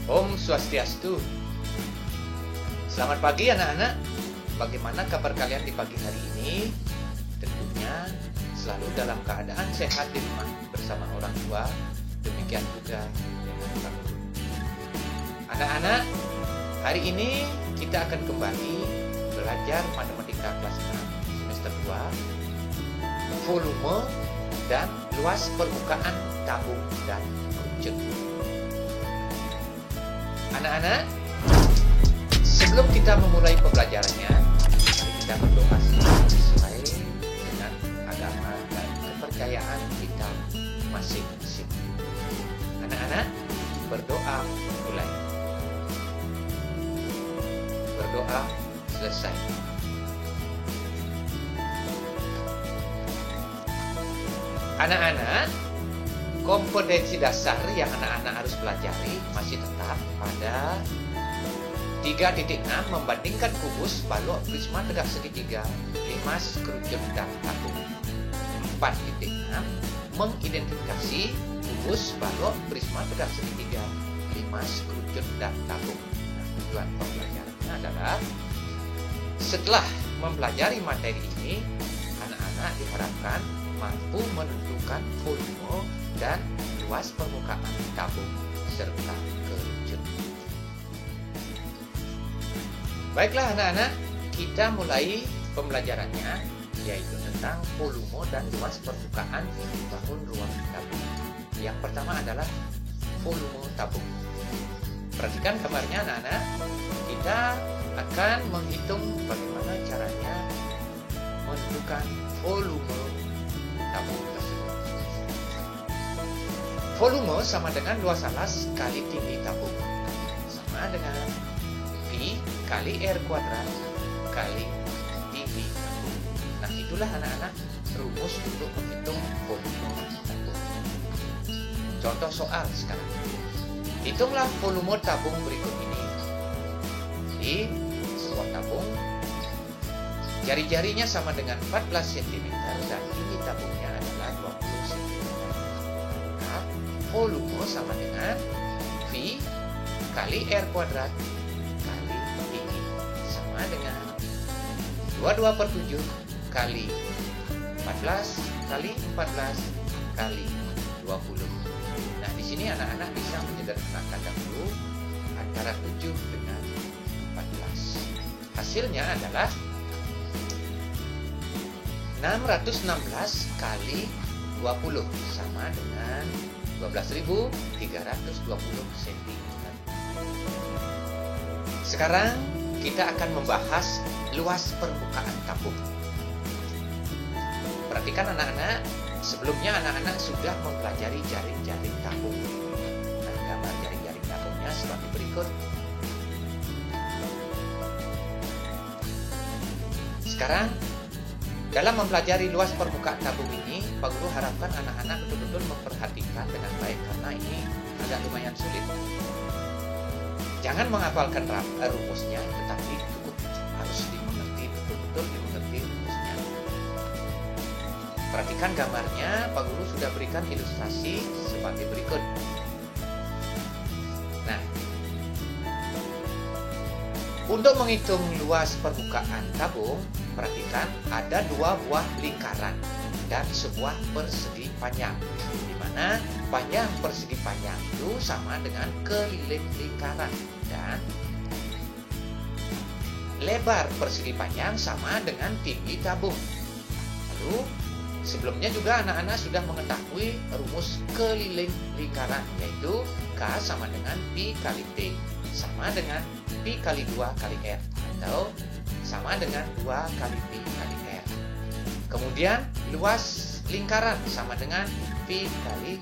Om Swastiastu. Selamat pagi anak-anak. Bagaimana kabar kalian di pagi hari ini? Tentunya selalu dalam keadaan sehat di rumah bersama orang tua. Demikian juga dengan Pak Guru. Anak-anak, hari ini kita akan kembali belajar matematika kelas 6 semester 2, volume dan luas permukaan tabung dan kerucut. Anak-anak, sebelum kita memulai pembelajarannya, mari kita berdoa sesuai dengan agama dan kepercayaan kita masing-masing. Anak-anak, berdoa mulai. Berdoa selesai. Anak-anak, kompetensi dasar yang anak-anak harus pelajari masih tetap pada 3.6 membandingkan kubus, balok, prisma, tegak segitiga, limas, kerucut, dan tabung. 4.6 mengidentifikasi kubus, balok, prisma, tegak segitiga, limas, kerucut, dan tabung. Nah, tujuan pembelajarannya adalah setelah mempelajari materi ini, anak-anak diharapkan mampu menentukan volume dan luas permukaan tabung serta kerucut. Baiklah anak-anak, kita mulai pembelajarannya, yaitu tentang volume dan luas permukaan bangun ruang tabung. Yang pertama adalah volume tabung. Perhatikan gambarnya anak-anak. Kita akan menghitung bagaimana caranya menentukan volume tabung tersebut. Volume sama dengan luas alas kali tinggi tabung, sama dengan Pi kali R kuadrat kali tinggi tabung. Nah, itulah anak-anak rumus untuk menghitung volume tabung. Contoh soal sekarang. Hitunglah volume tabung berikut ini. Di sebuah tabung, jari-jarinya sama dengan 14 cm dan tinggi tabungnya adalah 20 cm. Nah, volume sama dengan V kali R kuadrat kali tinggi, sama dengan 22/7 kali 14 kali 14 kali 20. Nah, di sini anak-anak bisa menyederhanakan dahulu antara 7 dengan 14. Hasilnya adalah 616 kali 20 sama dengan 12.320 cm. Sekarang kita akan membahas luas permukaan tabung. Perhatikan anak-anak, sebelumnya anak-anak sudah mempelajari jaring-jaring tabung. Nah, gambar jaring-jaring tabungnya seperti berikut. Sekarang, dalam mempelajari luas permukaan tabung ini, Pak Guru harapkan anak-anak betul-betul memperhatikan dengan baik karena ini agak lumayan sulit. Jangan menghafalkan rumusnya, tetapi cukup harus dimengerti, betul-betul dimengerti rumusnya. Perhatikan gambarnya, Pak Guru sudah berikan ilustrasi sebagai berikut. Nah, untuk menghitung luas permukaan tabung, perhatikan ada dua buah lingkaran dan sebuah persegi panjang, di mana panjang persegi panjang itu sama dengan keliling lingkaran dan lebar persegi panjang sama dengan tinggi tabung. Lalu sebelumnya juga anak-anak sudah mengetahui rumus keliling lingkaran, yaitu K sama dengan Pi kali T sama dengan Pi kali 2 kali R, atau sama dengan 2 kali Pi kali R. Kemudian luas lingkaran sama dengan Pi kali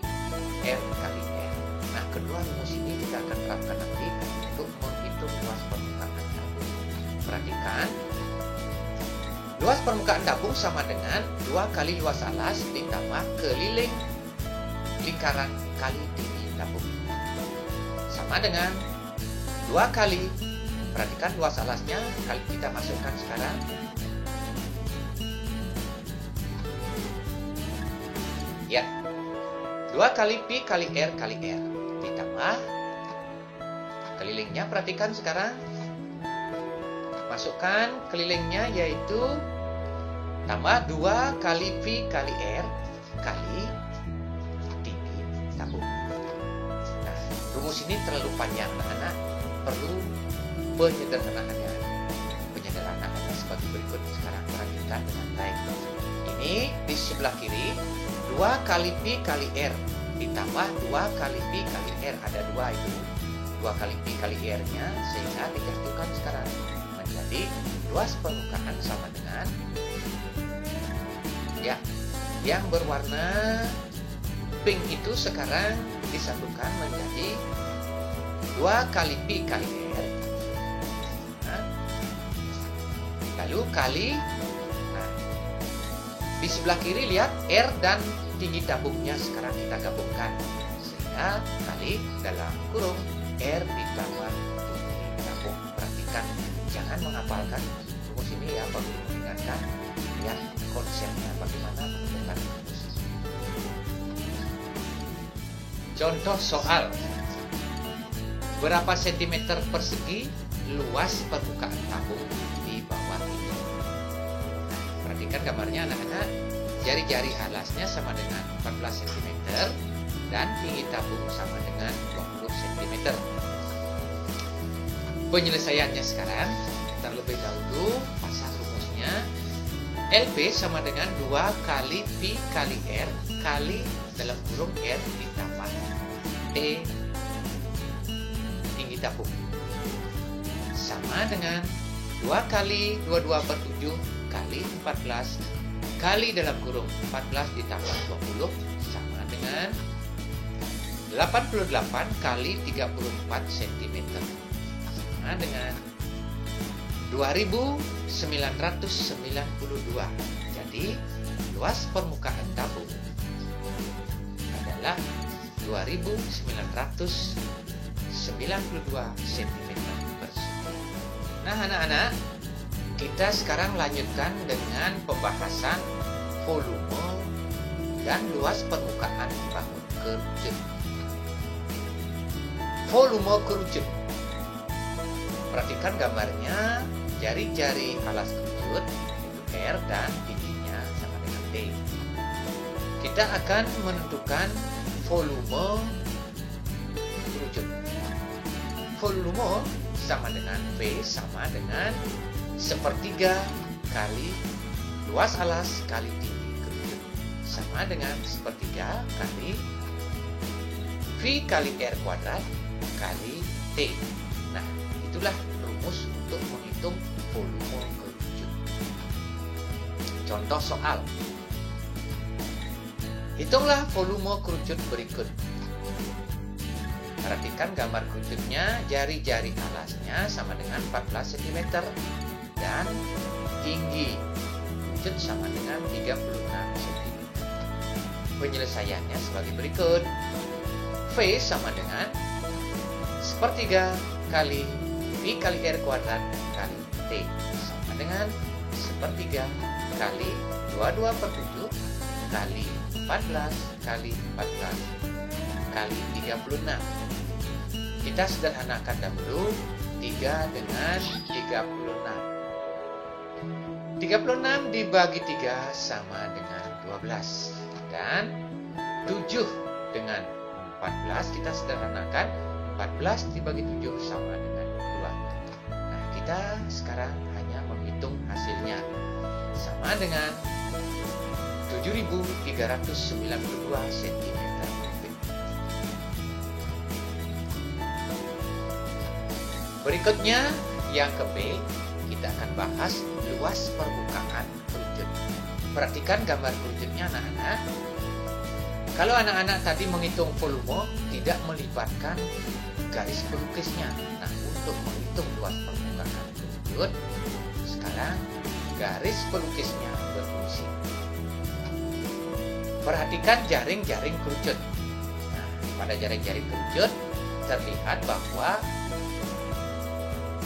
R kali R. Nah, kedua rumus ini kita akan terapkan nanti untuk menghitung luas permukaan tabung. Perhatikan, luas permukaan tabung sama dengan 2 kali luas alas ditambah keliling lingkaran kali tinggi tabung, sama dengan 2 kali, perhatikan luas alasnya, kali kita masukkan sekarang, ya, 2 kali Pi kali R kali R ditambah kelilingnya perhatikan sekarang. Masukkan kelilingnya yaitu tambah 2 kali V kali R kali tinggi tabung. Nah, rumus ini terlalu panjang anak-anak, perlu penyederhanaannya. Penyederhanaannya sebagai berikut. Sekarang perhatikan dengan baik. Ini di sebelah kiri 2 kali V kali R ditambah 2 kali V kali R. Ada 2 itu. 2 kali V kali R-nya sehingga dijatuhkan sekarang menjadi luas permukaan sama dengan ya, yang berwarna pink itu sekarang disatukan menjadi 2 kali V kali R. Nah, lalu kali, nah, di sebelah kiri lihat R dan tinggi tabungnya sekarang kita gabungkan sehingga kali dalam kurung R ditambah tinggi tabung. Perhatikan, jangan menghafalkan rumus ini ya, perlu mengingatkan lihat konsepnya bagaimana menggunakan rumus. Contoh soal, berapa sentimeter persegi luas permukaan tabung di bawah ini? Nah, perhatikan gambarnya anak-anak. Jari-jari alasnya sama dengan 14 cm dan tinggi tabung sama dengan 20 cm. Penyelesaiannya sekarang, terlebih dahulu pasang rumusnya. LP sama dengan 2 kali V kali R kali dalam kurung R ditambah T tinggi tabung sama dengan 2 kali 22 per 7 kali 14 kali dalam kurung 14 ditambah 20 sama dengan 88 kali 34 cm sama dengan 2992. Jadi luas permukaan tabung adalah 2992 cm persegi. Nah anak-anak, kita sekarang lanjutkan dengan pembahasan volume dan luas permukaan bangun kerucut. Volume kerucut. Perhatikan gambarnya, jari-jari alas kerucut itu R dan tingginya sama dengan T. Kita akan menentukan volume kerucut. Volume sama dengan V sama dengan sepertiga kali luas alas kali tinggi kerucut sama dengan sepertiga kali V kali R kuadrat kali T. Nah, itulah rumus untuk menghitung volume kerucut. Contoh soal. Hitunglah volume kerucut berikut. Perhatikan gambar kerucutnya, jari-jari alasnya sama dengan 14 cm dan tinggi kerucut sama dengan 36 cm. Penyelesaiannya sebagai berikut. V sama dengan sepertiga kali V kali R kuadrat kali T sama dengan sepertiga kali 22 per 7 kali 14 kali 14 kali 36. Kita sederhanakan dahulu 3 dengan 36. 36 dibagi 3 sama dengan 12 dan 7 dengan 14 kita sederhanakan 14 dibagi 7 sama dengan 2. Nah, kita sekarang hanya menghitung hasilnya sama dengan 7.392 cm. Berikutnya yang ke B, kita akan bahas luas permukaan kerucut. Perhatikan gambar kerucutnya anak-anak. Kalau anak-anak tadi menghitung volume tidak melibatkan garis pelukisnya. Nah, untuk menghitung luas permukaan kerucut, sekarang garis pelukisnya berfungsi. Perhatikan jaring-jaring kerucut. Nah, pada jaring-jaring kerucut terlihat bahwa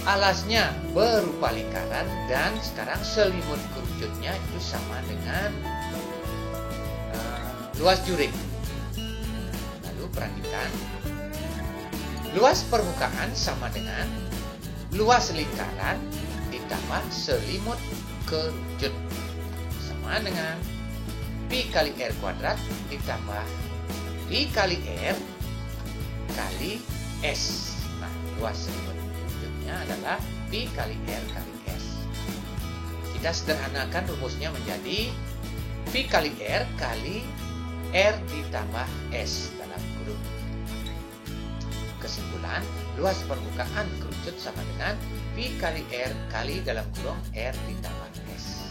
alasnya berupa lingkaran dan sekarang selimut kerucutnya itu sama dengan luas juring. Lalu perhatikan Luas permukaan sama dengan luas lingkaran ditambah selimut kerucut. Sama dengan pi kali R kuadrat ditambah pi kali R kali S. Nah, luas selimut kerujutnya adalah pi kali R kali S. Kita sederhanakan rumusnya menjadi pi kali R kali R ditambah S dalam kurung. Kesimpulan, luas permukaan kerucut sama dengan pi kali R kali dalam kurung R ditambah S.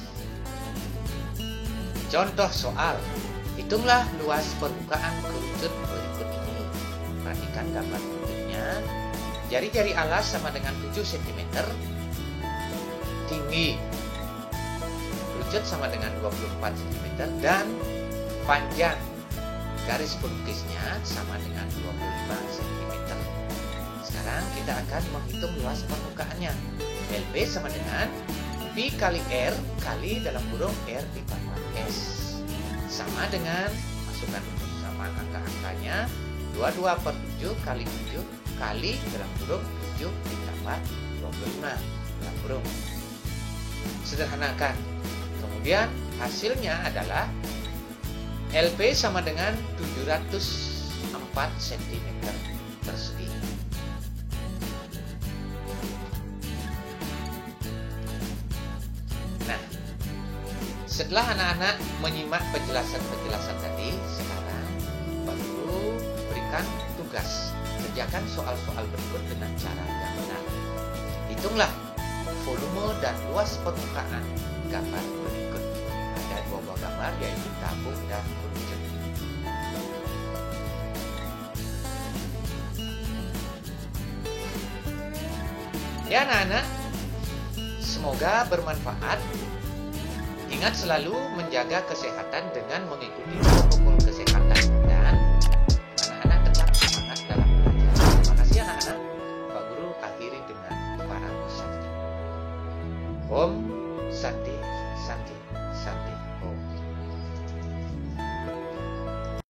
Contoh soal, hitunglah luas permukaan kerucut berikut ini. Perhatikan gambar berikutnya. Jari-jari alas sama dengan 7 cm. Tinggi kerucut sama dengan 24 cm dan panjang garis pelukisnya sama dengan 25 cm. Sekarang kita akan menghitung luas permukaannya. LP sama dengan pi kali R kali dalam kurung R ditambah S. Sama dengan, masukkan sama angka-angkanya, 22/7 kali 7 kali dalam kurung 7 ditambah 25 dalam kurung. Sederhanakan. Kemudian hasilnya adalah LP sama dengan 704 cm persegi. Nah, setelah anak-anak menyimak penjelasan-penjelasan tadi, sekarang Pak Guru berikan tugas. Kerjakan soal-soal berikut dengan cara yang benar. Hitunglah volume dan luas permukaan gambar berikut. Ada dua buah gambar, yaitu tabung dan kerucut. Ya anak-anak, semoga bermanfaat. Ingat selalu menjaga kesehatan dengan mengikuti protokol kesehatan dan anak-anak tetap semangat dalam belajar. Terima kasih anak-anak. Pak Guru akhiri dengan para pesan. Om Santi Santi.